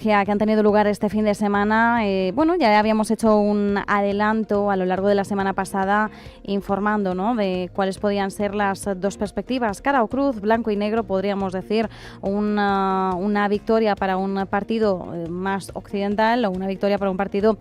Que han tenido lugar este fin de semana. Ya habíamos hecho un adelanto a lo largo de la semana pasada informando, ¿no?, de cuáles podían ser las dos perspectivas, cara o cruz, blanco y negro, podríamos decir, una victoria para un partido más occidental o una victoria para un partido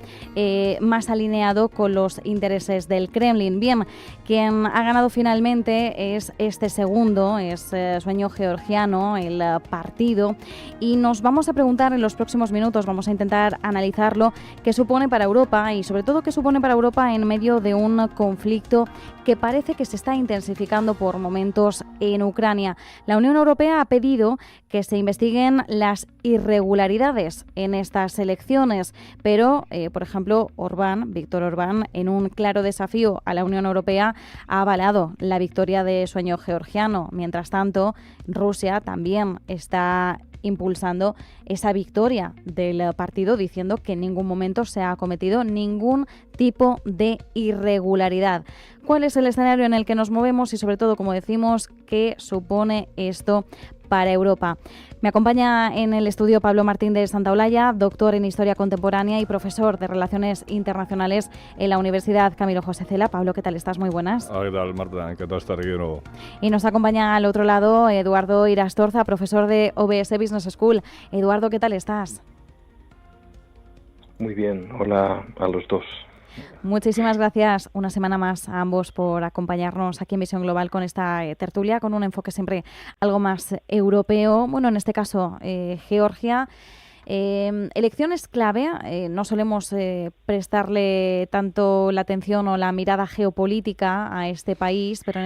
más alineado con los intereses del Kremlin. Bien, quien ha ganado finalmente es este segundo, es Sueño Georgiano, el partido, y nos vamos a preguntar en los próximos minutos, vamos a intentar analizarlo, qué supone para Europa y sobre todo qué supone para Europa en medio de un conflicto que parece que se está intensificando por momentos en Ucrania. La Unión Europea ha pedido que se investiguen las irregularidades en estas elecciones, pero, por ejemplo, Víctor Orbán, en un claro desafío a la Unión Europea, ha avalado la victoria de Sueño Georgiano. Mientras tanto, Rusia también está impulsando esa victoria del partido, diciendo que en ningún momento se ha cometido ningún tipo de irregularidad. ¿Cuál es el escenario en el que nos movemos y, sobre todo, como decimos, qué supone esto para Europa? Me acompaña en el estudio Pablo Martín de Santaolalla, doctor en Historia Contemporánea y profesor de Relaciones Internacionales en la Universidad Camilo José Cela. Pablo, ¿qué tal estás? Muy buenas. ¿Qué tal, Marta? ¿Qué tal estar aquí de nuevo? Y nos acompaña al otro lado Eduardo Irastorza, profesor de OBS Business School. Eduardo, ¿qué tal estás? Muy bien. Hola a los dos. Muchísimas gracias una semana más a ambos por acompañarnos aquí en Visión Global con esta tertulia, con un enfoque siempre algo más europeo. Bueno, en este caso, Georgia. Elecciones clave, no solemos prestarle tanto la atención o la mirada geopolítica a este país, pero en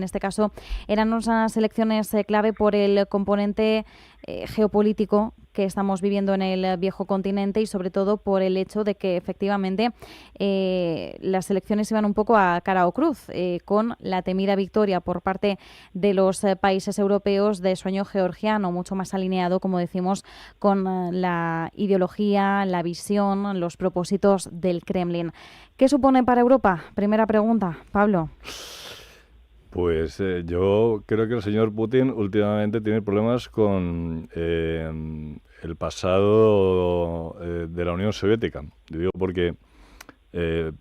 este caso eran unas elecciones clave por el componente geopolítico que estamos viviendo en el viejo continente y sobre todo por el hecho de que efectivamente las elecciones iban un poco a cara o cruz, con la temida victoria por parte de los países europeos de Sueño Georgiano, mucho más alineado, como decimos, con la ideología, la visión, los propósitos del Kremlin. ¿Qué supone para Europa? Primera pregunta, Pablo. Pues yo creo que el señor Putin últimamente tiene problemas con el pasado de la Unión Soviética. Digo porque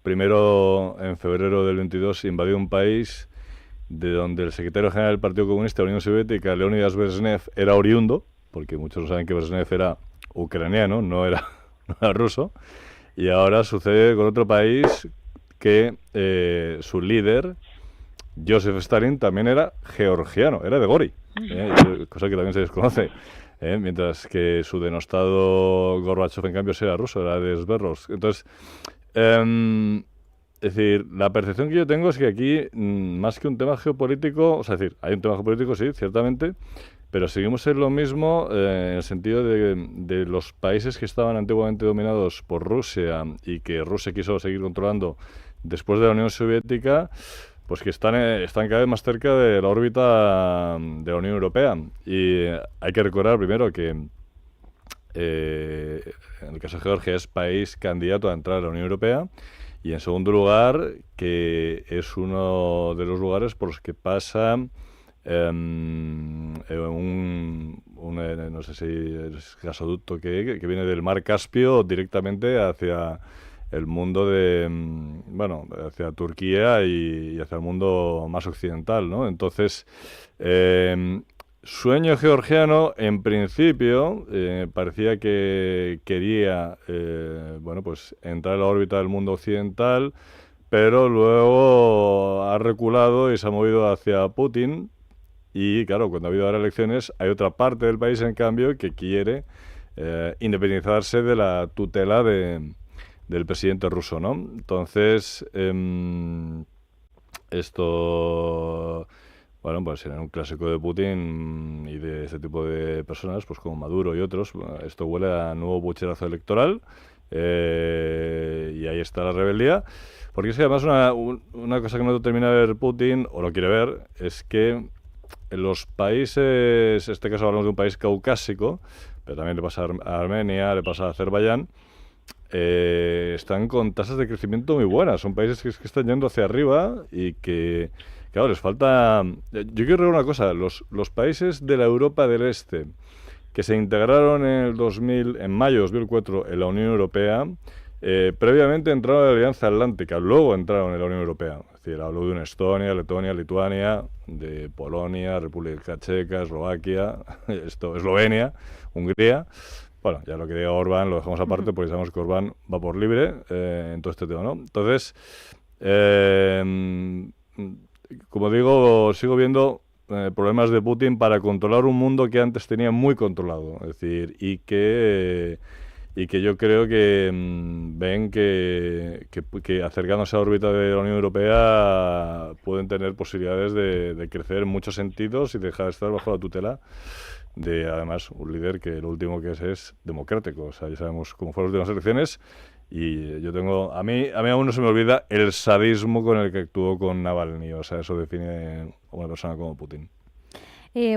primero, en febrero del 22, invadió un país de donde el secretario general del Partido Comunista de la Unión Soviética, Leonidas Brezhnev, era oriundo, porque muchos no saben que Brezhnev era ucraniano, no era ruso, y ahora sucede con otro país que su líder, Joseph Stalin, también era georgiano, era de Gori, cosa que también se desconoce, mientras que su denostado Gorbachev, en cambio, era ruso, era de Sverlovsk. Entonces, es decir, la percepción que yo tengo es que aquí, más que un tema geopolítico, o sea, es decir, hay un tema geopolítico, sí, ciertamente, pero seguimos en lo mismo en el sentido de los países que estaban antiguamente dominados por Rusia y que Rusia quiso seguir controlando después de la Unión Soviética, pues que están cada vez más cerca de la órbita de la Unión Europea. Y hay que recordar primero que en el caso de Georgia es país candidato a entrar a la Unión Europea, y en segundo lugar que es uno de los lugares por los que pasa no sé si es gasoducto que viene del mar Caspio directamente hacia el mundo hacia Turquía y hacia el mundo más occidental, ¿no? Entonces, Sueño Georgiano, en principio, parecía que quería, entrar a la órbita del mundo occidental, pero luego ha reculado y se ha movido hacia Putin. Y claro, cuando ha habido ahora elecciones, hay otra parte del país, en cambio, que quiere independizarse de la tutela del presidente ruso, ¿no? Entonces, esto, bueno, pues en un clásico de Putin y de este tipo de personas, pues como Maduro y otros, esto huele a nuevo pucherazo electoral, y ahí está la rebeldía. Porque es que además una cosa que no termina de ver Putin, o no quiere ver, es que en los países, en este caso hablamos de un país caucásico, pero también le pasa a Armenia, le pasa a Azerbaiyán, están con tasas de crecimiento muy buenas. Son países que están yendo hacia arriba y que, claro, les falta... Yo quiero recordar una cosa, los países de la Europa del Este que se integraron en mayo de 2004 en la Unión Europea. Previamente entraron en la Alianza Atlántica, luego entraron en la Unión Europea. Es decir, hablo de una Estonia, Letonia, Lituania, de Polonia, República Checa, Eslovaquia, Eslovenia, Hungría. Bueno, ya lo que diga Orbán lo dejamos aparte porque sabemos que Orbán va por libre en todo este tema, ¿no? Entonces, como digo, sigo viendo problemas de Putin para controlar un mundo que antes tenía muy controlado. Es decir, y que yo creo que ven que acercándose a la órbita de la Unión Europea pueden tener posibilidades de crecer en muchos sentidos y dejar de estar bajo la tutela de, además, un líder que lo último que es democrático. O sea, ya sabemos cómo fueron las últimas elecciones y yo tengo... A mí aún no se me olvida el sadismo con el que actuó con Navalny. O sea, eso define a una persona como Putin.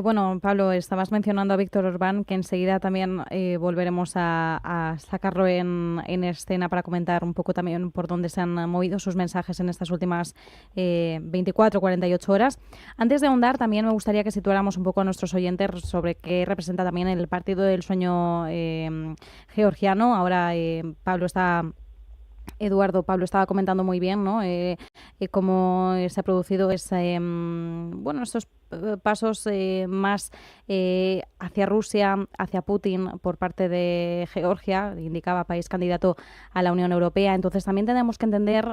Bueno, Pablo, estabas mencionando a Víctor Orbán, que enseguida también volveremos a sacarlo en escena para comentar un poco también por dónde se han movido sus mensajes en estas últimas 24, 48 horas. Antes de ahondar, también me gustaría que situáramos un poco a nuestros oyentes sobre qué representa también el Partido del Sueño georgiano. Ahora Pablo estaba comentando muy bien, ¿no? Cómo se ha producido estos pasos más hacia Rusia, hacia Putin por parte de Georgia, indicaba país candidato a la Unión Europea. Entonces también tenemos que entender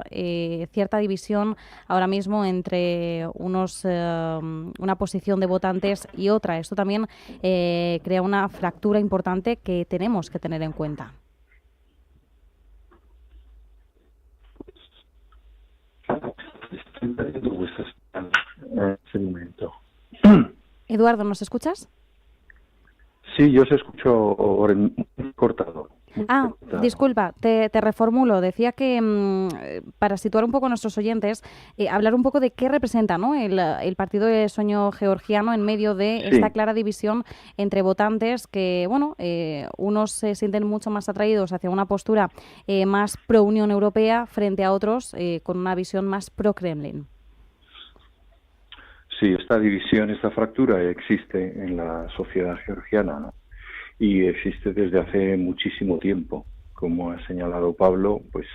cierta división ahora mismo entre una posición de votantes y otra. Esto también crea una fractura importante que tenemos que tener en cuenta. En ese momento. Eduardo, ¿nos escuchas? Sí, yo os escucho cortado. Disculpa, te reformulo. Decía que para situar un poco a nuestros oyentes, hablar un poco de qué representa, ¿no?, el Partido de Sueño georgiano en medio de esta clara división entre votantes que, unos se sienten mucho más atraídos hacia una postura más pro-Unión Europea frente a otros con una visión más pro-Kremlin. Sí, esta división, esta fractura existe en la sociedad georgiana, ¿no? Y existe desde hace muchísimo tiempo. Como ha señalado Pablo, pues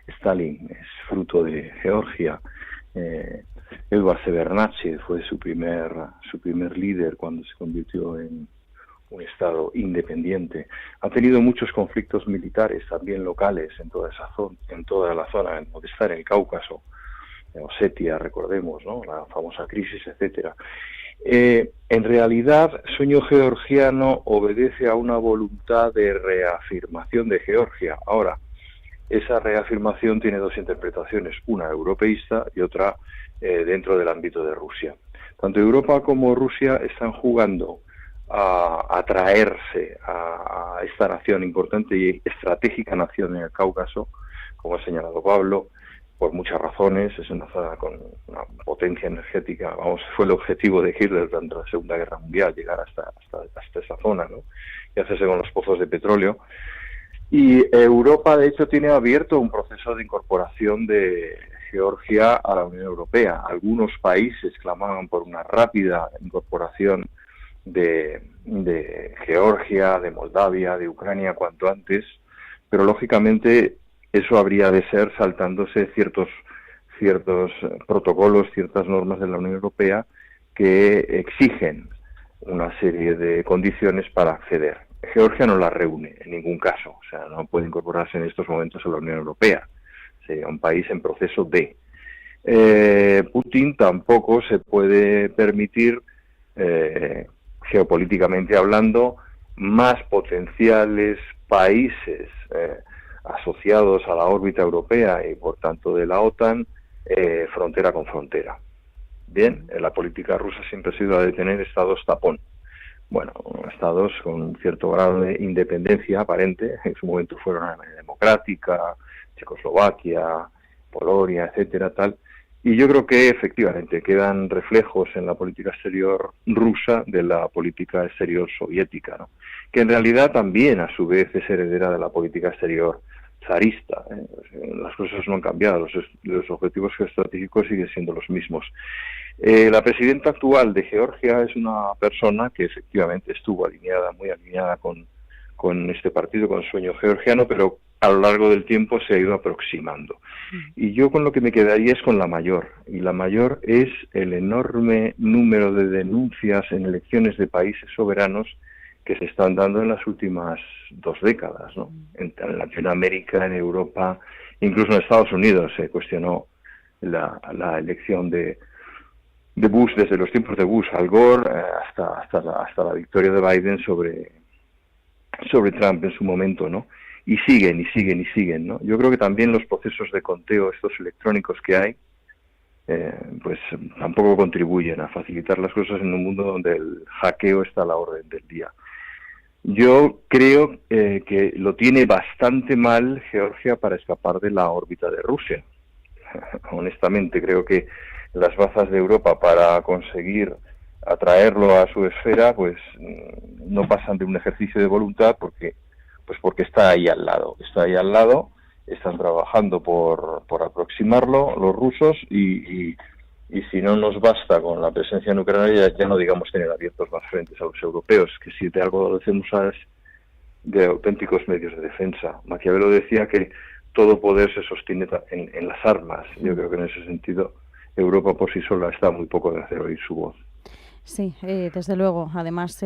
Stalin es fruto de Georgia. Edvard Shevardnadze fue su primer líder cuando se convirtió en un estado independiente. Ha tenido muchos conflictos militares, también locales, en toda la zona, en Dagestan, en el Cáucaso, en Osetia, recordemos, ¿no?, la famosa crisis, etcétera. En realidad, Sueño georgiano obedece a una voluntad de reafirmación de Georgia. Ahora, esa reafirmación tiene dos interpretaciones, una europeísta y otra dentro del ámbito de Rusia. Tanto Europa como Rusia están jugando a atraerse a esta nación importante y estratégica nación en el Cáucaso, como ha señalado Pablo, por muchas razones. Es una zona con una potencia energética, fue el objetivo de Hitler durante la Segunda Guerra Mundial, llegar hasta esa zona, ¿no?, y hacerse con los pozos de petróleo. Y Europa, de hecho, tiene abierto un proceso de incorporación de Georgia a la Unión Europea. Algunos países clamaban por una rápida incorporación de Georgia, de Moldavia, de Ucrania cuanto antes, pero lógicamente eso habría de ser saltándose ciertos protocolos, ciertas normas de la Unión Europea que exigen una serie de condiciones para acceder. Georgia no las reúne en ningún caso, o sea, no puede incorporarse en estos momentos a la Unión Europea. Sería un país en proceso de. Putin tampoco se puede permitir, geopolíticamente hablando, más potenciales países asociados a la órbita europea y por tanto de la OTAN, frontera con frontera. Bien, la política rusa siempre ha sido la de tener estados tapón. Bueno, estados con cierto grado de independencia aparente, en su momento fueron Alemania Democrática, Checoslovaquia, Polonia, etcétera, tal. Y yo creo que efectivamente quedan reflejos en la política exterior rusa de la política exterior soviética, ¿no?, que en realidad también a su vez es heredera de la política exterior zarista. Las cosas no han cambiado, los objetivos geoestratégicos siguen siendo los mismos. La presidenta actual de Georgia es una persona que efectivamente estuvo muy alineada con este partido, con el sueño georgiano, pero a lo largo del tiempo se ha ido aproximando. Y yo con lo que me quedaría es con la mayor, y la mayor es el enorme número de denuncias en elecciones de países soberanos que se están dando en las últimas 2 décadas, ¿no? En Latinoamérica, en Europa, incluso en Estados Unidos se cuestionó la elección de Bush, desde los tiempos de Bush, Al Gore, hasta la victoria de Biden sobre Trump en su momento, ¿no? Y siguen, ¿no? Yo creo que también los procesos de conteo, estos electrónicos que hay, pues tampoco contribuyen a facilitar las cosas en un mundo donde el hackeo está a la orden del día. Yo creo que lo tiene bastante mal Georgia para escapar de la órbita de Rusia. Honestamente, creo que las bazas de Europa para conseguir atraerlo a su esfera, pues no pasan de un ejercicio de voluntad porque está ahí al lado, están trabajando por aproximarlo los rusos y si no nos basta con la presencia en Ucrania, ya no digamos tener abiertos más frentes a los europeos, que si de algo adolecemos es de auténticos medios de defensa. Maquiavelo decía que todo poder se sostiene en las armas. Yo creo que en ese sentido Europa por sí sola está muy poco de hacer oír su voz. Sí, desde luego. Además,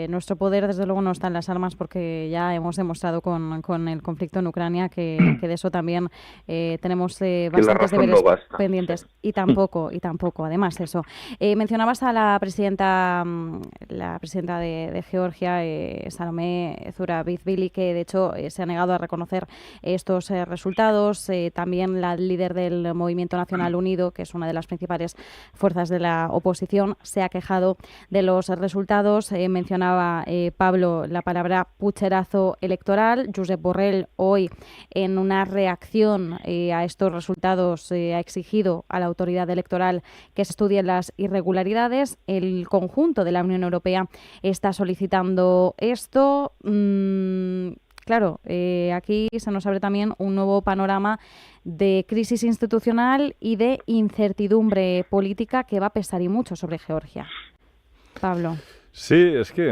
nuestro poder, desde luego, no está en las armas porque ya hemos demostrado con el conflicto en Ucrania que de eso también tenemos bastantes deberes pendientes. Sí. Y tampoco, además, eso. Mencionabas a la presidenta de Georgia, Salomé Zurabishvili, que de hecho se ha negado a reconocer estos resultados. También la líder del Movimiento Nacional Unido, que es una de las principales fuerzas de la oposición, se ha quejado de los resultados. Mencionaba Pablo la palabra pucherazo electoral. Josep Borrell hoy, en una reacción a estos resultados, ha exigido a la autoridad electoral que se estudien las irregularidades. El conjunto de la Unión Europea está solicitando esto. Claro, aquí se nos abre también un nuevo panorama de crisis institucional y de incertidumbre política que va a pesar y mucho sobre Georgia. Pablo. Sí, es que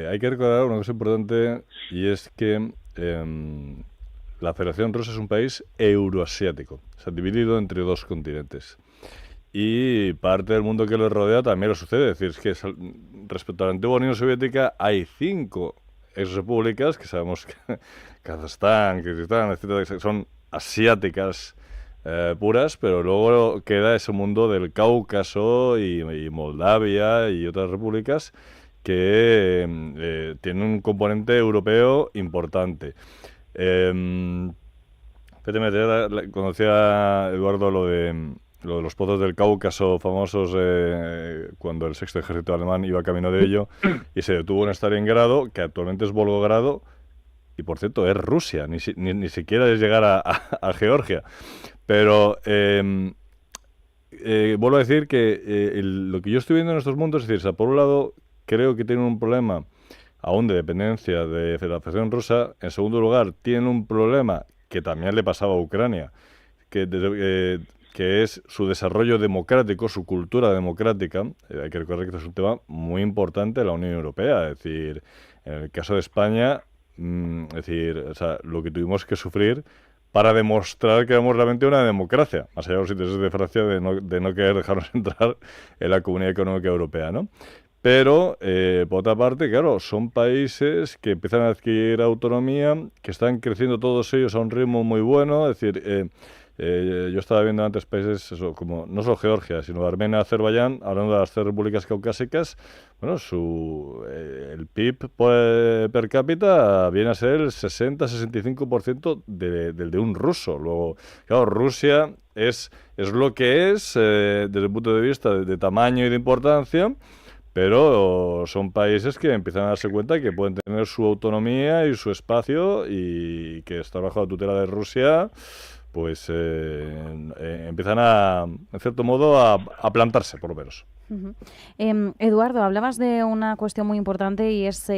hay que recordar una cosa importante, y es que la Federación Rusa es un país euroasiático, se ha dividido entre 2 continentes. Y parte del mundo que lo rodea también lo sucede. Es decir, es que respecto a la antigua Unión Soviética hay 5 exrepúblicas que sabemos que Kazajstán, Kirguistán, etcétera, que son asiáticas puras, pero luego queda ese mundo del Cáucaso y Moldavia y otras repúblicas que tienen un componente europeo importante. Cuando decía Eduardo lo de los pozos del Cáucaso famosos, cuando el sexto ejército alemán iba camino de ello y se detuvo en Stalingrado, que actualmente es Volgogrado, y por cierto es Rusia, ni siquiera es llegar a Georgia. Pero vuelvo a decir que lo que yo estoy viendo en estos mundos, es decir, por un lado creo que tienen un problema aún de dependencia de la Federación Rusa. En segundo lugar, tienen un problema que también le pasaba a Ucrania, que es su desarrollo democrático, su cultura democrática. Hay que recordar que esto es un tema muy importante de la Unión Europea. Es decir, en el caso de España, lo que tuvimos que sufrir para demostrar que éramos realmente una democracia, más allá de los intereses de Francia de no querer dejarnos entrar en la Comunidad Económica Europea, ¿no? Pero, por otra parte, claro, son países que empiezan a adquirir autonomía, que están creciendo todos ellos a un ritmo muy bueno. Es decir, yo estaba viendo antes países, como no solo Georgia, sino Armenia, Azerbaiyán, hablando de las 3 repúblicas caucásicas. Bueno, el PIB per cápita viene a ser el 60-65% del de un ruso. Luego, claro, Rusia es lo que es desde el punto de vista de tamaño y de importancia, pero son países que empiezan a darse cuenta que pueden tener su autonomía y su espacio, y que estar bajo la tutela de Rusia, pues empiezan en cierto modo, a plantarse, por lo menos. Ujú. Eduardo, hablabas de una cuestión muy importante y es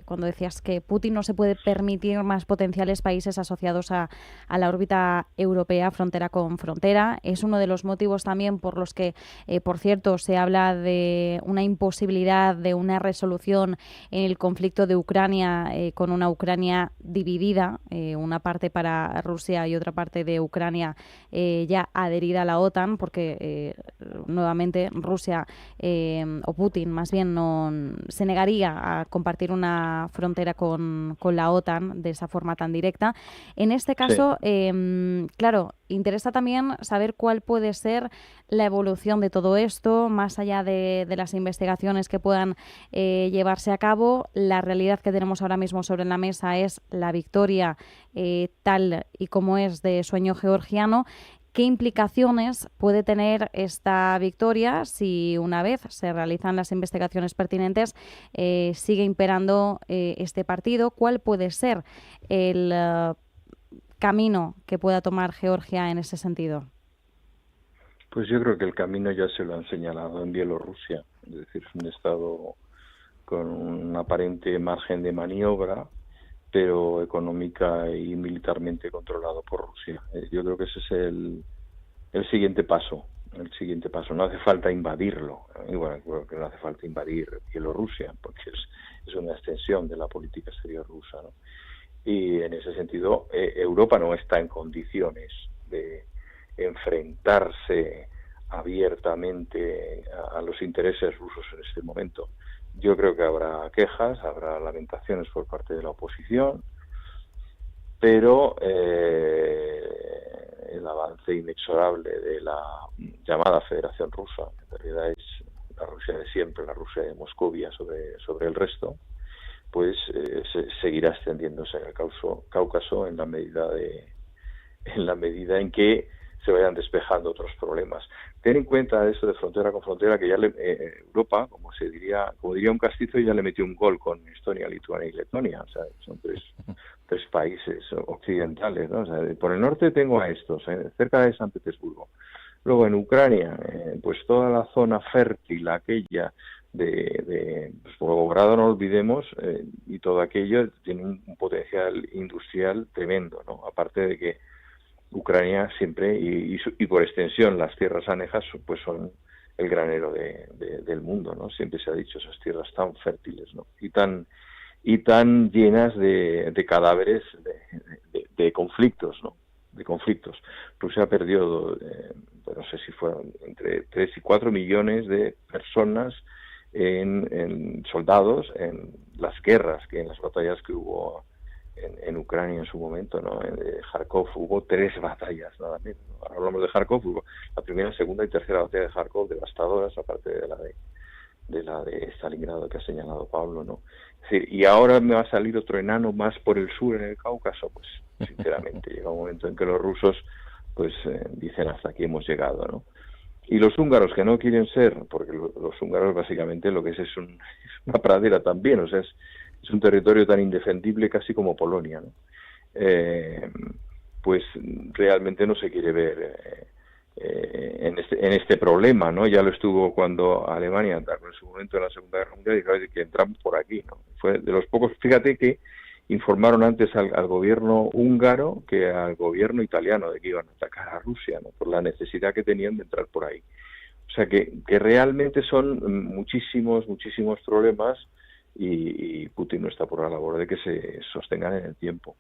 cuando decías que Putin no se puede permitir más potenciales países asociados a la órbita europea, frontera con frontera. Es uno de los motivos también por los que, por cierto, se habla de una imposibilidad de una resolución en el conflicto de Ucrania, con una Ucrania dividida, una parte para Rusia y otra parte de Ucrania ya adherida a la OTAN, porque nuevamente Rusia o Putin más bien no se negaría a compartir una frontera con la OTAN de esa forma tan directa. En este caso, claro, interesa también saber cuál puede ser la evolución de todo esto, más allá de las investigaciones que puedan llevarse a cabo. La realidad que tenemos ahora mismo sobre la mesa es la victoria tal y como es de sueño georgiano. ¿Qué implicaciones puede tener esta victoria si una vez se realizan las investigaciones pertinentes sigue imperando este partido? ¿Cuál puede ser el camino que pueda tomar Georgia en ese sentido? Pues yo creo que el camino ya se lo han señalado en Bielorrusia, es decir, es un estado con un aparente margen de maniobra, pero económica y militarmente controlado por Rusia. Yo creo que ese es el siguiente paso. El siguiente paso. No hace falta invadirlo. Y bueno, creo que no hace falta invadir Bielorrusia, porque es una extensión de la política exterior rusa, ¿no? Y en ese sentido, Europa no está en condiciones de enfrentarse abiertamente a los intereses rusos en este momento. Yo creo que habrá quejas, habrá lamentaciones por parte de la oposición, pero el avance inexorable de la llamada Federación Rusa, que en realidad es la Rusia de siempre, la Rusia de Moscovia sobre el resto, pues seguirá extendiéndose en el Cáucaso en la medida en que se vayan despejando otros problemas. Ten en cuenta eso de frontera con frontera, que ya Europa, como diría un castizo, ya le metió un gol con Estonia, Lituania y Letonia. O sea, son tres países occidentales, ¿no? O sea, por el norte tengo a estos, cerca de San Petersburgo. Luego en Ucrania, pues toda la zona fértil, aquella de pues, Volgogrado, no olvidemos, y todo aquello tiene un potencial industrial tremendo, ¿no? Aparte de que Ucrania siempre, y por extensión las tierras anejas, pues son el granero del mundo, ¿no? Siempre se ha dicho, esas tierras tan fértiles, ¿no? Y tan llenas de cadáveres de conflictos, ¿no? De conflictos. Rusia perdió, no sé si fueron entre 3 y 4 millones de personas en soldados en las guerras, en las batallas que hubo en Ucrania en su momento, ¿no? En Kharkov hubo 3 batallas, nada menos, ¿no? Ahora hablamos de Kharkov, hubo la primera, segunda y tercera batalla de Kharkov, devastadoras, aparte de la de Stalingrado que ha señalado Pablo, ¿no? Es decir, y ahora me va a salir otro enano más por el sur en el Cáucaso, pues sinceramente llega un momento en que los rusos pues dicen hasta aquí hemos llegado, ¿no? Y los húngaros que no quieren ser, porque los húngaros básicamente lo que es una pradera también, o sea, es un territorio tan indefendible casi como Polonia, ¿no? Pues realmente no se quiere ver en este problema, ¿no? Ya lo estuvo cuando Alemania atacó en su momento en la Segunda Guerra Mundial y claro, que entramos por aquí, ¿no? Fue de los pocos, fíjate que informaron antes al gobierno húngaro que al gobierno italiano de que iban a atacar a Rusia, ¿no? Por la necesidad que tenían de entrar por ahí. O sea que realmente son muchísimos problemas y Putin no está por la labor de que se sostengan en el tiempo.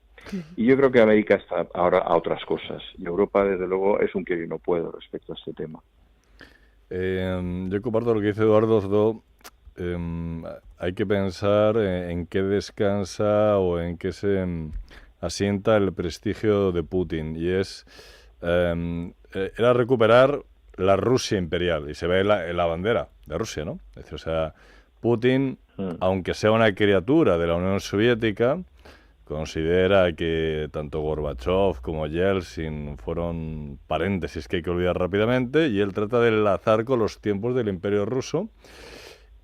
Y yo creo que América está ahora a otras cosas y Europa desde luego es un quiero y no puedo respecto a este tema. Yo comparto lo que dice Eduardo. Hay que pensar en qué descansa o en qué se asienta el prestigio de Putin y era recuperar la Rusia imperial y se ve en la bandera de Rusia, ¿no? Es decir, o sea, Putin, aunque sea una criatura de la Unión Soviética, considera que tanto Gorbachev como Yeltsin fueron paréntesis que hay que olvidar rápidamente y él trata de enlazar con los tiempos del Imperio Ruso.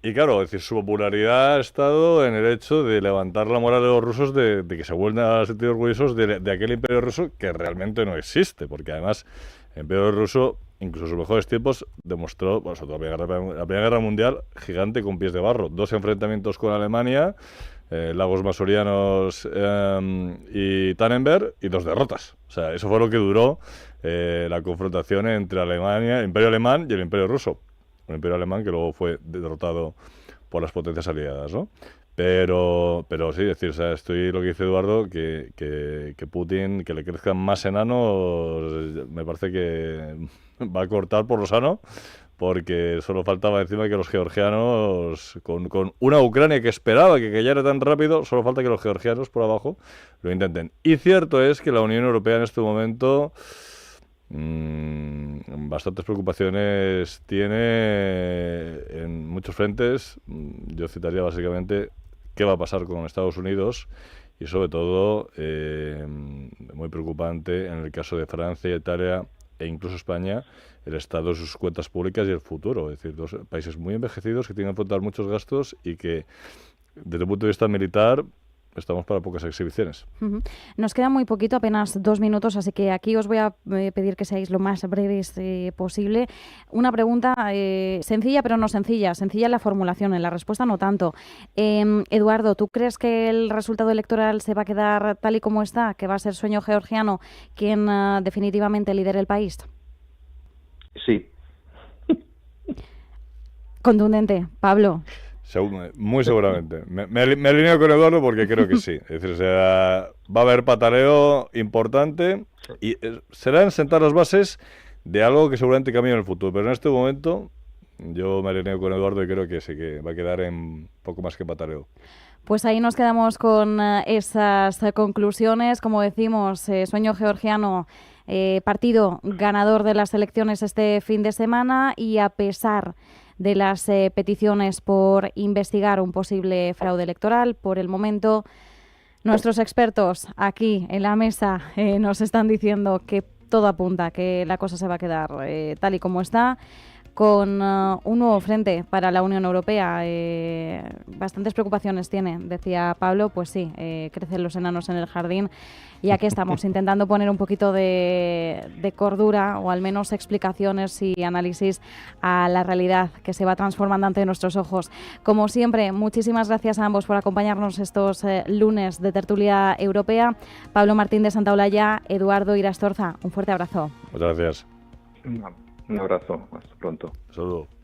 Y claro, es decir, su popularidad ha estado en el hecho de levantar la moral de los rusos de que se vuelvan a sentir orgullosos de aquel Imperio Ruso que realmente no existe, porque además el Imperio Ruso incluso en sus mejores tiempos, demostró, bueno, sobre todo la Primera Guerra Mundial, gigante con pies de barro. 2 enfrentamientos con Alemania, Lagos Masurianos y Tannenberg, y 2 derrotas. O sea, eso fue lo que duró la confrontación entre Alemania, el Imperio Alemán y el Imperio Ruso. Un Imperio Alemán que luego fue derrotado por las potencias aliadas, ¿no? Pero sí, decir, o sea, estoy lo que dice Eduardo, que Putin, que le crezcan más enanos, me parece que va a cortar por lo sano, porque solo faltaba encima que los georgianos, con una Ucrania que esperaba que cayera tan rápido, solo falta que los georgianos por abajo lo intenten. Y cierto es que la Unión Europea en este momento bastantes preocupaciones tiene en muchos frentes. Yo citaría básicamente qué va a pasar con Estados Unidos y sobre todo, muy preocupante en el caso de Francia, Italia e incluso España, el estado de sus cuentas públicas y el futuro. Es decir, 2 países muy envejecidos que tienen que afrontar muchos gastos y que desde el punto de vista militar estamos para pocas exhibiciones. Nos queda muy poquito, apenas 2 minutos, así que aquí os voy a pedir que seáis lo más breves posible. Una pregunta sencilla, pero no sencilla. Sencilla en la formulación, en la respuesta no tanto. Eduardo, ¿tú crees que el resultado electoral se va a quedar tal y como está? ¿Que va a ser Sueño Georgiano quien definitivamente lidere el país? Sí. Contundente. Pablo. Muy seguramente. Me alineo con Eduardo porque creo que sí. Es decir, o sea, va a haber pataleo importante y serán sentar las bases de algo que seguramente cambie en el futuro. Pero en este momento yo me alineo con Eduardo y creo que sí, que va a quedar en poco más que pataleo. Pues ahí nos quedamos con esas conclusiones. Como decimos, Sueño Georgiano, partido ganador de las elecciones este fin de semana, y a pesar de las peticiones por investigar un posible fraude electoral, por el momento nuestros expertos aquí en la mesa nos están diciendo que todo apunta que la cosa se va a quedar tal y como está, con un nuevo frente para la Unión Europea. Bastantes preocupaciones tiene, decía Pablo. Pues sí, crecen los enanos en el jardín, y aquí estamos intentando poner un poquito de cordura, o al menos explicaciones y análisis a la realidad que se va transformando ante nuestros ojos. Como siempre, muchísimas gracias a ambos por acompañarnos estos lunes de Tertulia Europea. Pablo Martín de Santaolalla, Eduardo Irastorza, un fuerte abrazo. Muchas gracias. Un abrazo, hasta pronto. Saludos.